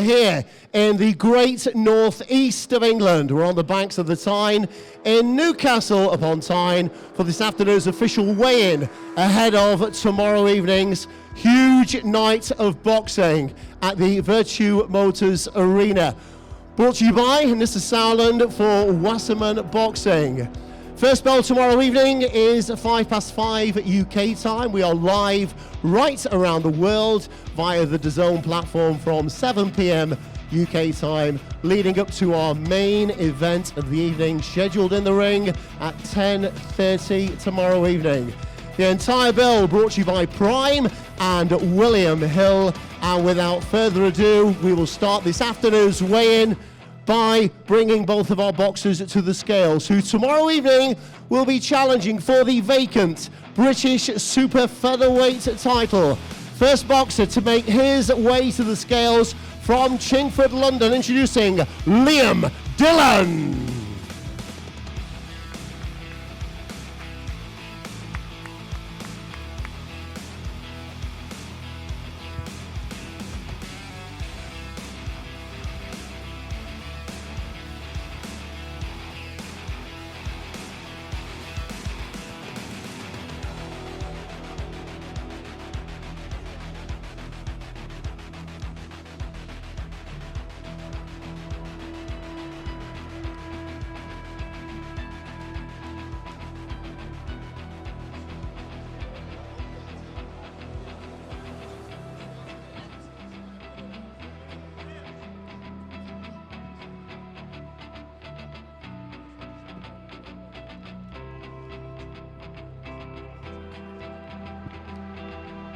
here in the great northeast of England. We're on the banks of the Tyne in Newcastle upon Tyne for this afternoon's official weigh-in ahead of tomorrow evening's huge night of boxing at the Virtue Motors Arena. Brought to you by Mr. Sowland for Wasserman Boxing. First bell tomorrow evening is 5:05 UK time. We are live right around the world via the DAZN platform from 7 p.m. UK time, leading up to our main event of the evening, scheduled in the ring at 10:30 tomorrow evening. The entire bill brought to you by Prime and William Hill. And without further ado, we will start this afternoon's weigh-in by bringing both of our boxers to the scales, who tomorrow evening will be challenging for the vacant British super featherweight title. First boxer to make his way to the scales from Chingford, London, introducing Liam Dillon.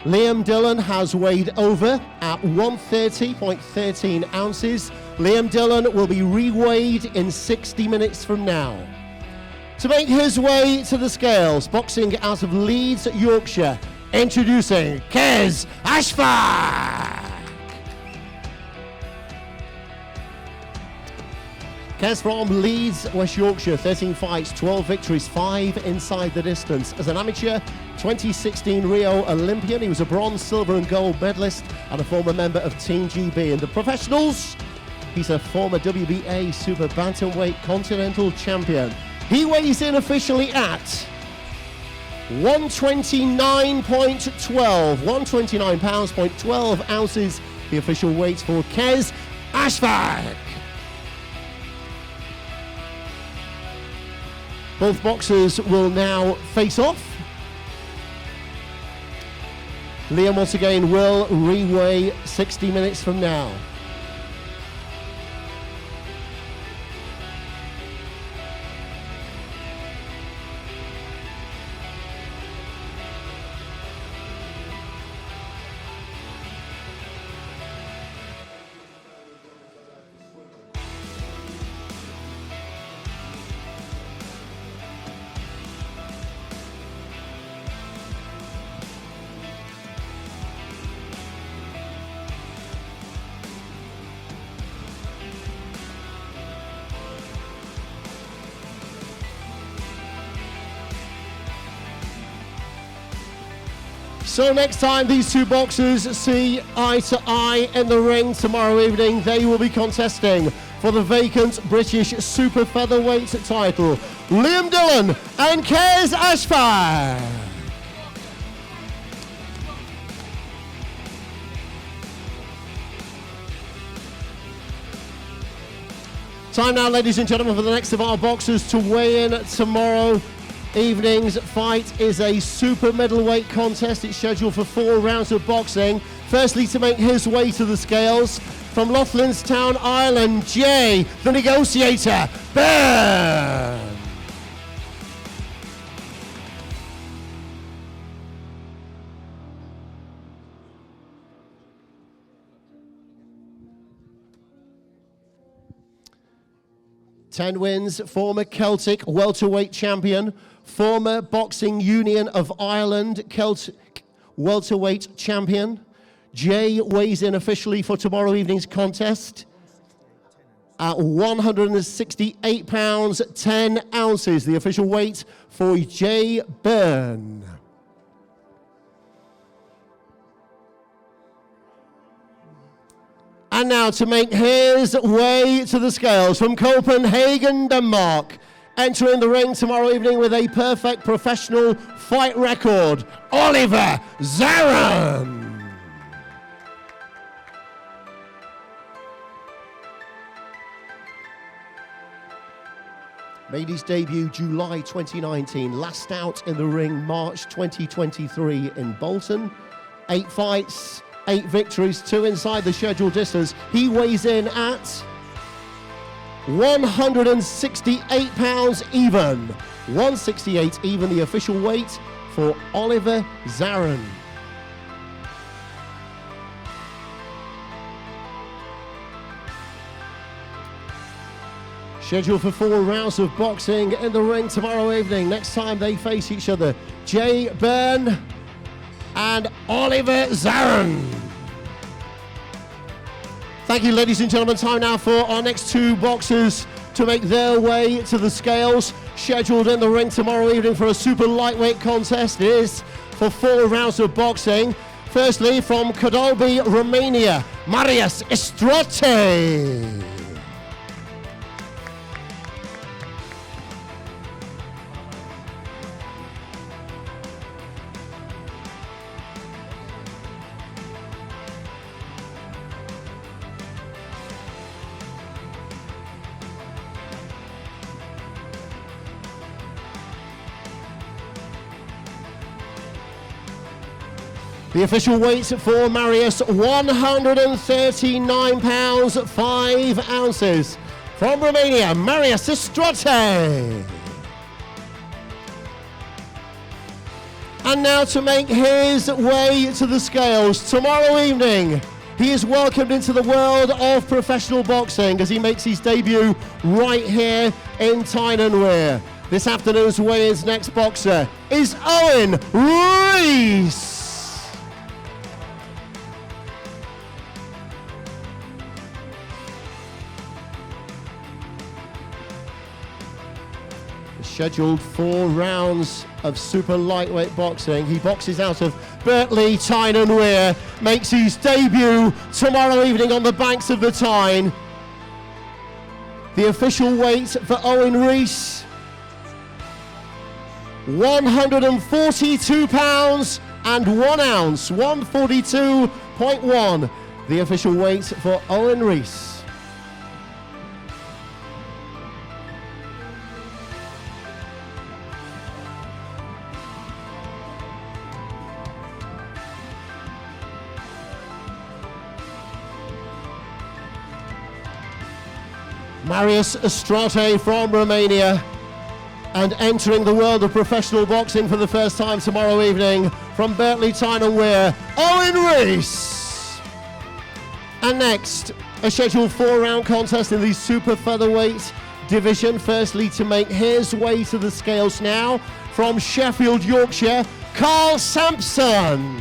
Liam Dillon has weighed over at 130.13 ounces. Liam Dillon will be re-weighed in 60 minutes from now. To make his way to the scales, boxing out of Leeds, Yorkshire, introducing Kez Ashfaq. Kez from Leeds, West Yorkshire, 13 fights, 12 victories, 5 inside the distance. As an amateur, 2016 Rio Olympian, he was a bronze, silver and gold medalist and a former member of Team GB. And the professionals, he's a former WBA super bantamweight continental champion. He weighs in officially at 129 pounds, 12 ounces, the official weight for Kez Ashfaq. Both boxers will now face off. Liam once again will re-weigh 60 minutes from now. So next time these two boxers see eye to eye in the ring tomorrow evening, they will be contesting for the vacant British super featherweight title. Liam Dillon and Kez Ashfaq. Time now, ladies and gentlemen, for the next of our boxers to weigh in tomorrow evening's fight is a super middleweight contest. It's scheduled for 4 rounds of boxing. Firstly, to make his way to the scales, from Loughlinstown, Ireland, Jay, the negotiator, Byrne. Ten wins, former Celtic welterweight champion, former Boxing Union of Ireland Celtic welterweight champion. Jay weighs in officially for tomorrow evening's contest at 168 pounds, 10 ounces, the official weight for Jay Byrne. And now to make his way to the scales from Copenhagen, Denmark, entering the ring tomorrow evening with a perfect professional fight record, Oliver DAZN. Made his debut July 2019, last out in the ring March 2023 in Bolton. 8 fights, 8 victories, 2 inside the scheduled distance. He weighs in at 168 pounds even. 168 even, the official weight for Oliver DAZN. Scheduled for 4 rounds of boxing in the ring tomorrow evening. Next time they face each other, Jay Byrne and Oliver DAZN. Thank you, ladies and gentlemen. Time now for our next 2 boxers to make their way to the scales. Scheduled in the ring tomorrow evening for a super lightweight contest. It is for 4 rounds of boxing. Firstly, from Cadolby, Romania, Marius Istrote. The official weight for Marius, 139 pounds, 5 ounces. From Romania, Marius Istrote. And now to make his way to the scales tomorrow evening, he is welcomed into the world of professional boxing as he makes his debut right here in Tyne-and-Wear. This afternoon's weigh-in's next boxer is Owen Rees. Scheduled 4 rounds of super lightweight boxing. He boxes out of Birtley, Tyne-and-Wear, makes his debut tomorrow evening on the banks of the Tyne. The official weight for Owen Rees, 142 pounds and 1 ounce, 142.1. The official weight for Owen Rees. Marius Istrote from Romania, and entering the world of professional boxing for the first time tomorrow evening from Birtley, Tyne-and-Wear, Owen Rees. And next, a scheduled 4-round contest in the super featherweight division. Firstly, to make his way to the scales now, from Sheffield, Yorkshire, Carl Sampson.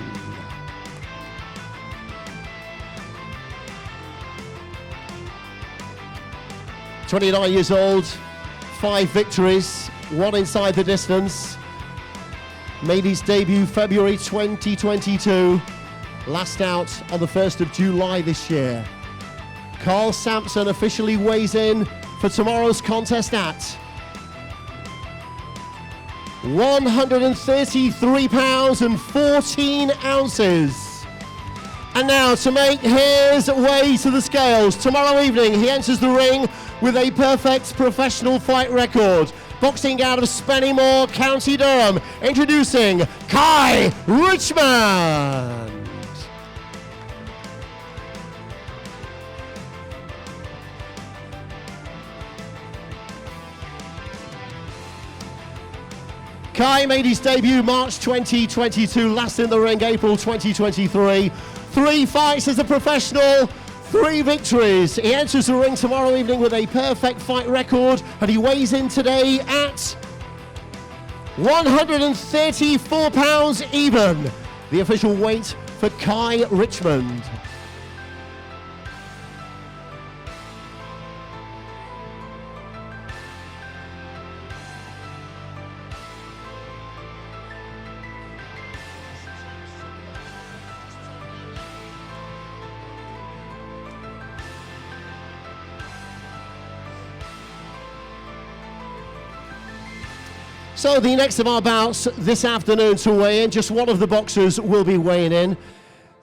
29 years old, 5 victories, 1 inside the distance. Made his debut February 2022, last out on the 1st of July this year. Carl Sampson officially weighs in for tomorrow's contest at 133 pounds and 14 ounces. And now to make his way to the scales tomorrow evening, he enters the ring with a perfect professional fight record. Boxing out of Spennymoor, County Durham, introducing Kai Richmond. Kai made his debut March 2022, last in the ring April 2023. 3 fights as a professional, 3 victories. He enters the ring tomorrow evening with a perfect fight record, and he weighs in today at 134 pounds even. The official weight for Kai Richmond. So the next of our bouts this afternoon to weigh in, just one of the boxers will be weighing in.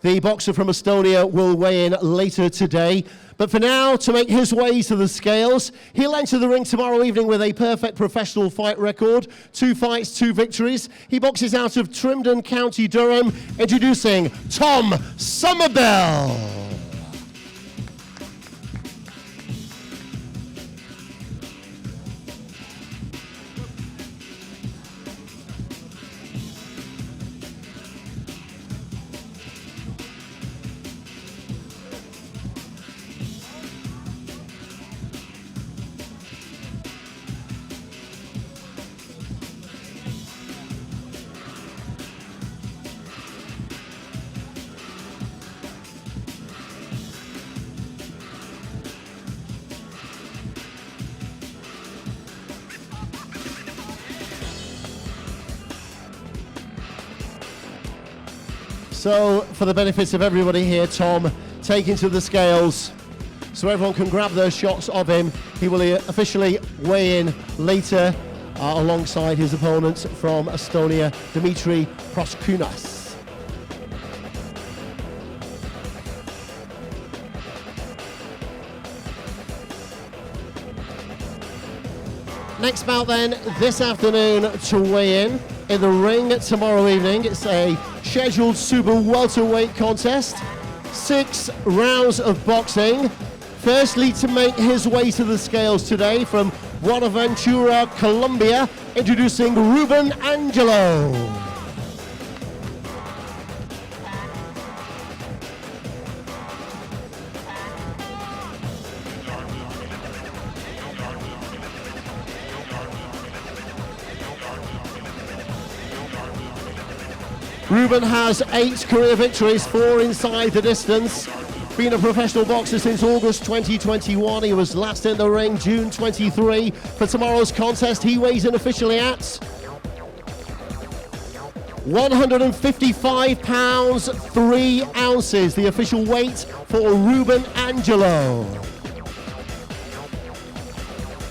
The boxer from Estonia will weigh in later today. But for now, to make his way to the scales, he'll enter the ring tomorrow evening with a perfect professional fight record. 2 fights, 2 victories. He boxes out of Trimdon, County Durham, introducing Tom Somerville. So, for the benefits of everybody here, Tom taking to the scales so everyone can grab those shots of him. He will officially weigh in later alongside his opponent from Estonia, Dimitri Proskunas. Next bout then, this afternoon to weigh in the ring tomorrow evening. It's a scheduled super welterweight contest. 6 rounds of boxing. Firstly, to make his way to the scales today from Buenaventura, Colombia, introducing Ruben Angelo. Ruben has 8 career victories, 4 inside the distance. Been a professional boxer since August 2021. He was last in the ring June 23. For tomorrow's contest, he weighs in officially at 155 pounds, 3 ounces, the official weight for Ruben Angelo.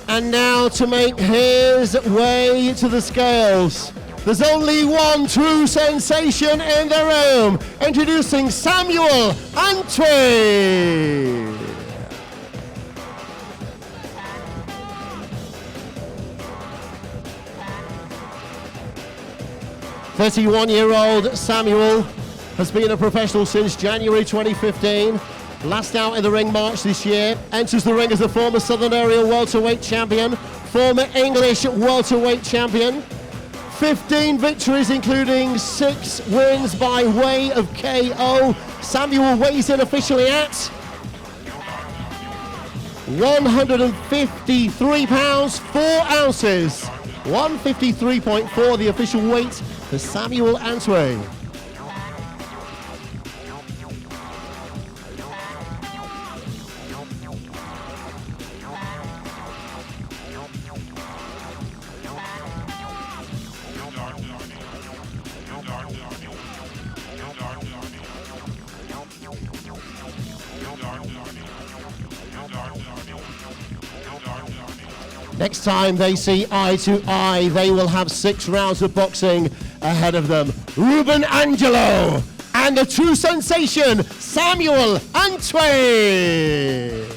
And now to make his way to the scales, there's only one true sensation in the room. Introducing Samuel Antwi. "31-year-old Samuel has been a professional since January 2015. Last out in the ring March this year. Enters the ring as a former Southern Area welterweight champion, former English welterweight champion. 15 victories, including 6 wins by way of KO. Samuel weighs in officially at 153 pounds, 4 ounces. 153.4, the official weight for Samuel Antwi. Next time they see eye to eye, they will have 6 rounds of boxing ahead of them. Ruben Angelo and the true sensation, Samuel Antwi.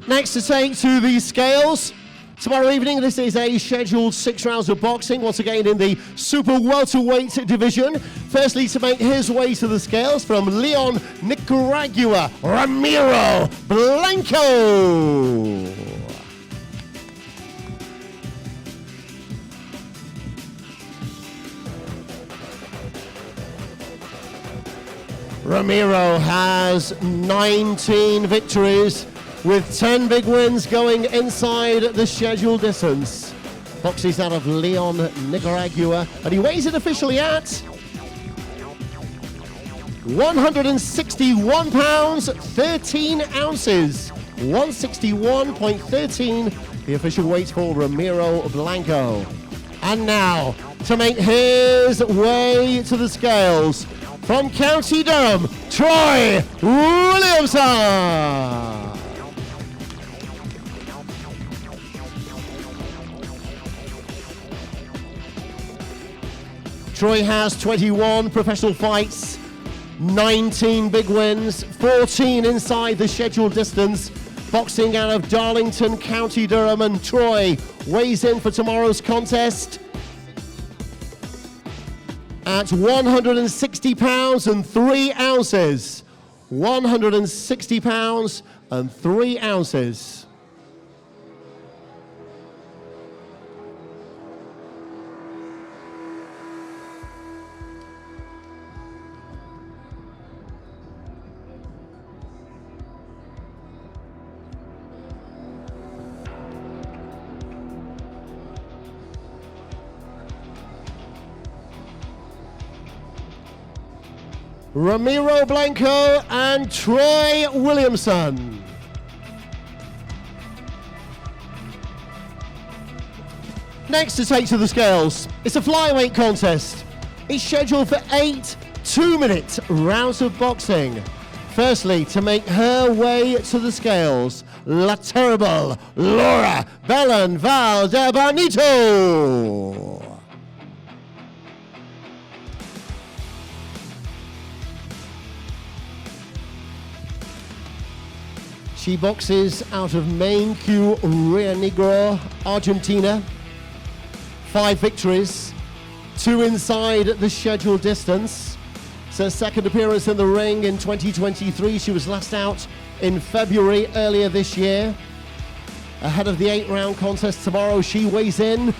Next to take to the scales. Tomorrow evening, this is a scheduled 6 rounds of boxing, once again in the super welterweight division. Firstly, to make his way to the scales from Leon, Nicaragua, Ramiro Blanco. Ramiro has 19 victories, with 10 big wins going inside the scheduled distance. Boxes out of Leon, Nicaragua, and he weighs it officially at 161 pounds, 13 ounces. 161.13, the official weight for Ramiro Blanco. And now, to make his way to the scales, from County Durham, Troy Williamson. Troy has 21 professional fights, 19 big wins, 14 inside the scheduled distance. Boxing out of Darlington, County Durham, and Troy weighs in for tomorrow's contest at 160 pounds and 3 ounces. 160 pounds and 3 ounces. Ramiro Blanco and Troy Williamson. Next to take to the scales, it's a flyweight contest. It's scheduled for 8 2-minute rounds of boxing. Firstly, to make her way to the scales, La Terrible Laura Belen Valdebenito. She boxes out of Main-Q Rio Negro, Argentina. 5 victories, 2 inside the scheduled distance. It's her second appearance in the ring in 2023. She was last out in February earlier this year. Ahead of the 8-round contest tomorrow, she weighs in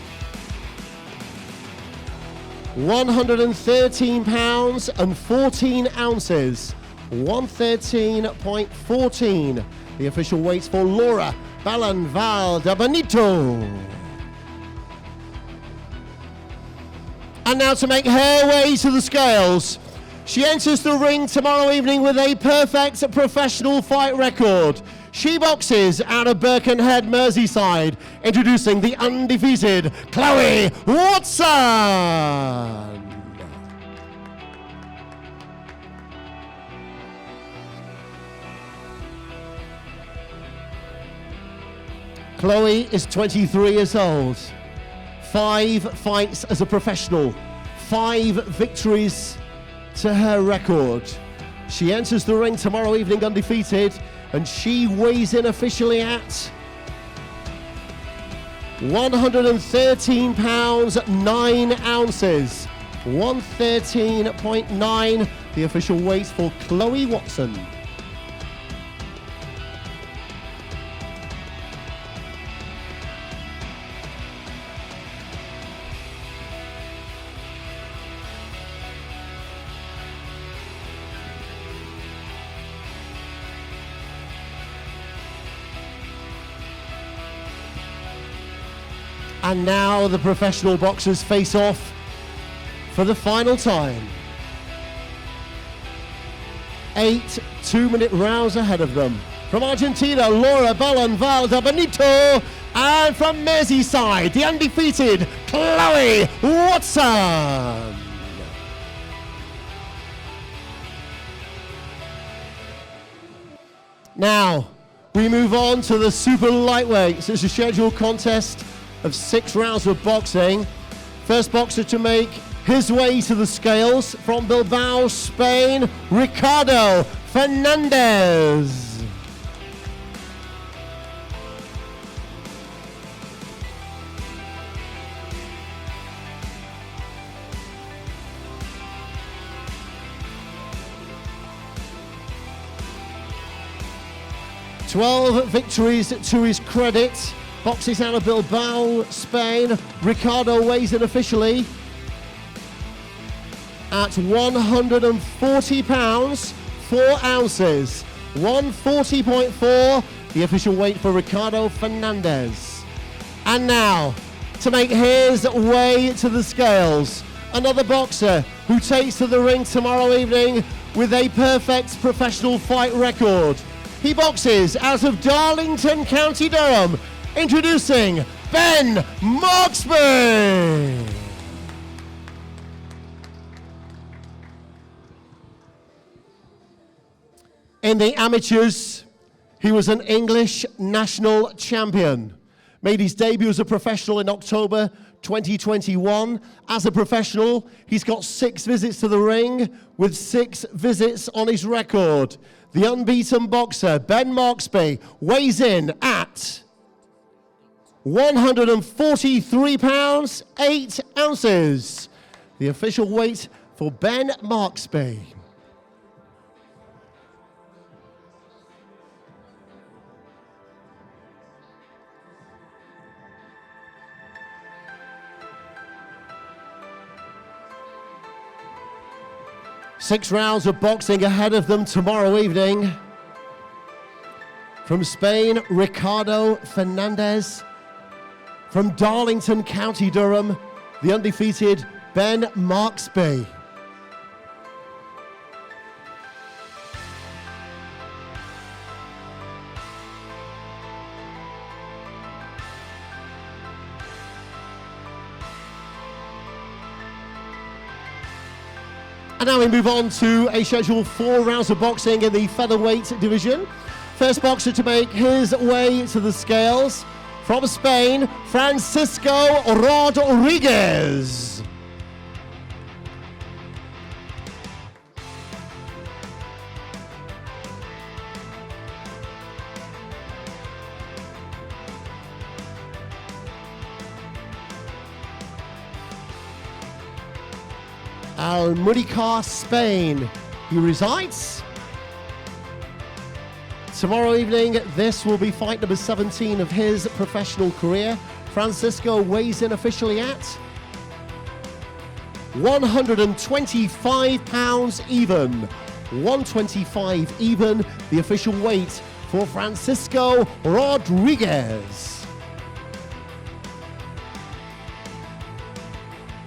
113 pounds and 14 ounces. 113.14. The official weights for Laura Belen Valdebenito. And now to make her way to the scales, she enters the ring tomorrow evening with a perfect professional fight record. She boxes out of Birkenhead, Merseyside, introducing the undefeated Chloe Watson. Chloe is 23 years old. 5 fights as a professional, 5 victories to her record. She enters the ring tomorrow evening undefeated, and she weighs in officially at 113 pounds 9 ounces. 113.9, the official weight for Chloe Watson. And now the professional boxers face off for the final time. 8 2-minute rounds ahead of them. From Argentina, Laura Belen Valdebenito, and from Merseyside, the undefeated Chloe Watson. Now, we move on to the super lightweights. It's a scheduled contest of 6 rounds of boxing. First boxer to make his way to the scales from Bilbao, Spain, Ricardo Fernandez. "12 victories to his credit. Boxes out of Bilbao, Spain. Ricardo weighs in officially at 140 pounds, 4 ounces. 140.4, the official weight for Ricardo Fernandez. And now, to make his way to the scales, another boxer who takes to the ring tomorrow evening with a perfect professional fight record. He boxes out of Darlington, County Durham. Introducing Ben Moxby. In the amateurs, he was an English national champion. Made his debut as a professional in October 2021. As a professional, he's got 6 visits to the ring with 6 visits on his record. The unbeaten boxer, Ben Marksby, weighs in at 143 pounds, 8 ounces. The official weight for Ben Marksby. Six rounds of boxing ahead of them tomorrow evening. From Spain, Ricardo Fernandez. From Darlington, County Durham, the undefeated Ben Marksby. And now we move on to a scheduled 4 rounds of boxing in the featherweight division. First boxer to make his way to the scales, from Spain, Francisco Rodriguez. Almudicar, Spain, he resides. Tomorrow evening, this will be fight number 17 of his professional career. Francisco weighs in officially at 125 pounds even. 125 even, the official weight for Francisco Rodriguez.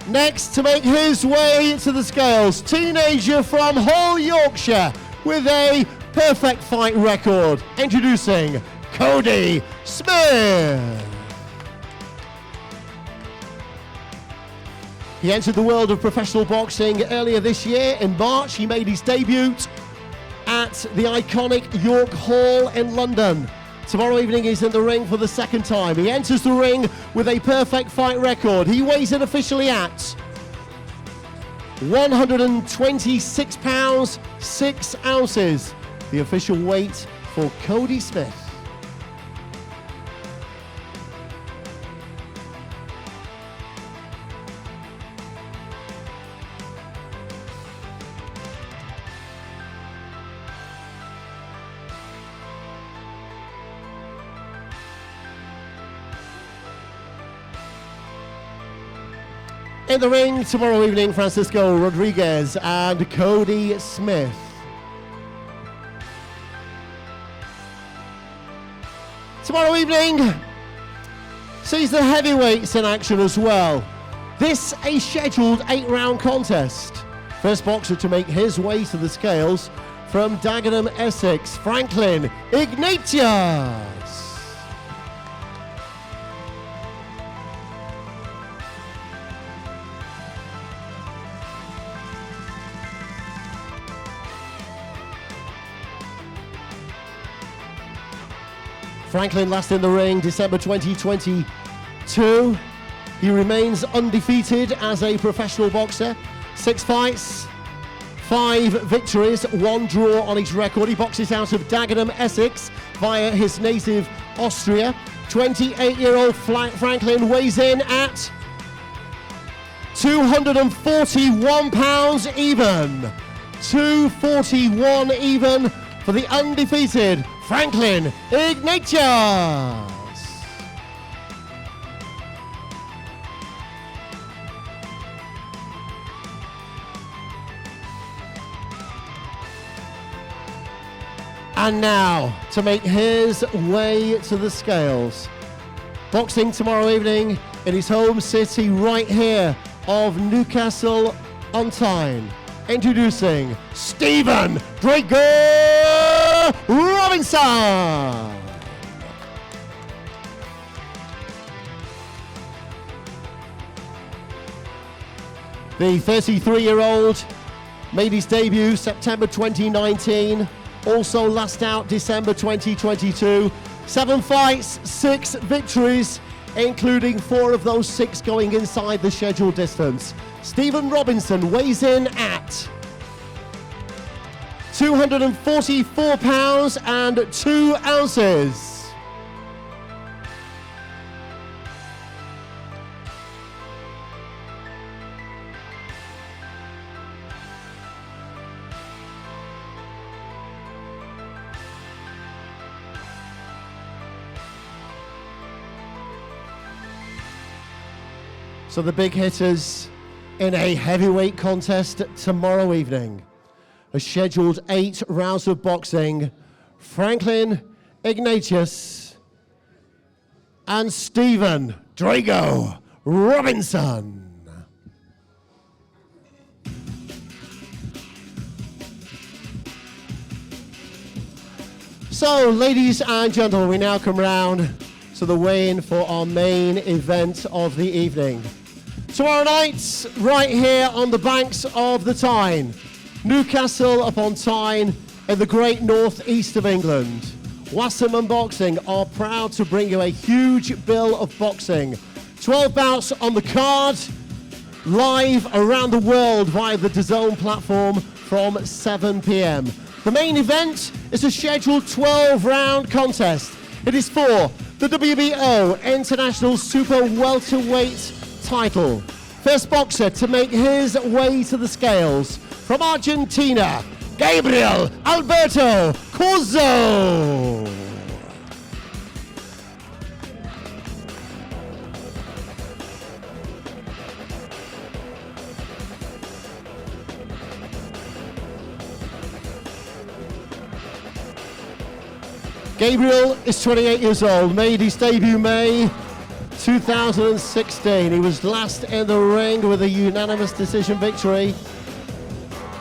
Next to make his way to the scales, teenager from Hull, Yorkshire, with a perfect fight record. Introducing Cody Smith. He entered the world of professional boxing earlier this year. In March, he made his debut at the iconic York Hall in London. Tomorrow evening, he's in the ring for the second time. He enters the ring with a perfect fight record. He weighs in officially at 126 pounds, 6 ounces. The official weight for Cody Smith. In the ring tomorrow evening, Francisco Rodriguez and Cody Smith. Tomorrow evening sees the heavyweights in action as well. This a scheduled 8-round contest. First boxer to make his way to the scales, from Dagenham, Essex, Franklin Ignatius. Franklin last in the ring December 2022. He remains undefeated as a professional boxer. 6 fights, 5 victories, 1 draw on his record. He boxes out of Dagenham, Essex via his native Austria. 28-year-old Franklin weighs in at 241 pounds even. 241 even for the undefeated Franklin Ignatius. And now, to make his way to the scales, boxing tomorrow evening in his home city right here of Newcastle on Tyne. Introducing Stephen Drago Robinson. The 33-year-old made his debut September 2019, also last out December 2022. 7 fights, 6 victories, including 4 of those 6 going inside the scheduled distance. Stephen Robinson weighs in at 244 pounds and 2 ounces. So the big hitters in a heavyweight contest tomorrow evening. A scheduled 8 rounds of boxing. Franklin Ignatius and Stephen Drago Robinson. So, ladies and gentlemen, we now come round to the weigh-in for our main event of the evening. Tomorrow night, right here on the banks of the Tyne, Newcastle upon Tyne in the great northeast of England. Wasserman Boxing are proud to bring you a huge bill of boxing. 12 bouts on the card, live around the world via the DAZN platform from 7 p.m. The main event is a scheduled 12-round contest. It is for the WBO International Super Welterweight title. First boxer to make his way to the scales from Argentina, Gabriel Alberto Corzo. Gabriel is 28 years old, made his debut May 2016. He was last in the ring with a unanimous decision victory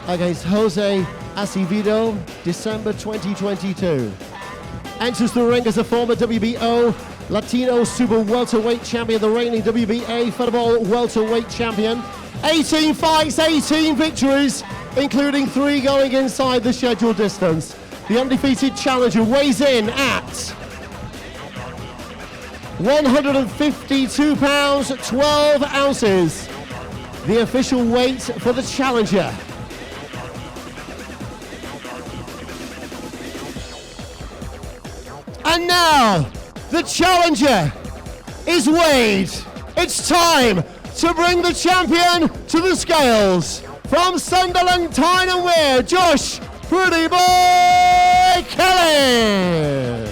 against Jose Acevedo, December 2022. Enters the ring as a former WBO Latino Super Welterweight champion, the reigning WBA Football Welterweight champion. 18 fights, 18 victories, including 3 going inside the scheduled distance. The undefeated challenger weighs in at 152 pounds, 12 ounces. The official weight for the challenger. And now, the challenger is weighed. It's time to bring the champion to the scales. From Sunderland, Tyne and Wear, Josh Pretty Boy Kelly.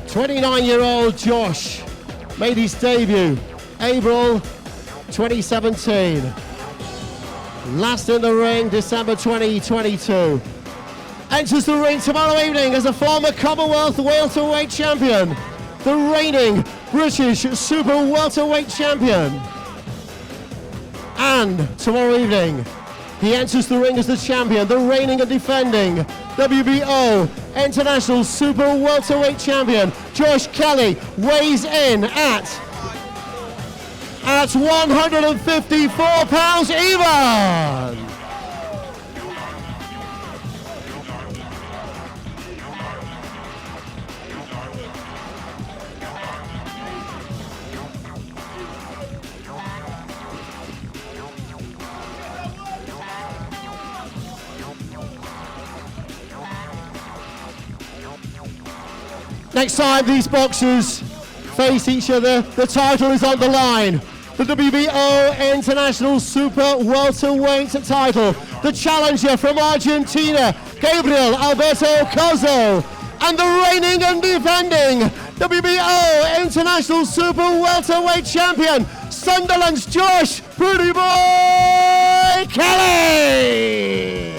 29-year-old Josh made his debut April 2017. Last in the ring December 2022. Enters the ring tomorrow evening as a former Commonwealth welterweight champion, the reigning British Super Welterweight champion. And tomorrow evening, he enters the ring as the champion, the reigning and defending WBO International Super Welterweight champion. Josh Kelly weighs in at 154 pounds even. Next time these boxers face each other, the title is on the line. The WBO International Super Welterweight title. The challenger from Argentina, Gabriel Alberto Corzo. And the reigning and defending WBO International Super Welterweight champion, Sunderland's Josh Pretty Boy Kelly.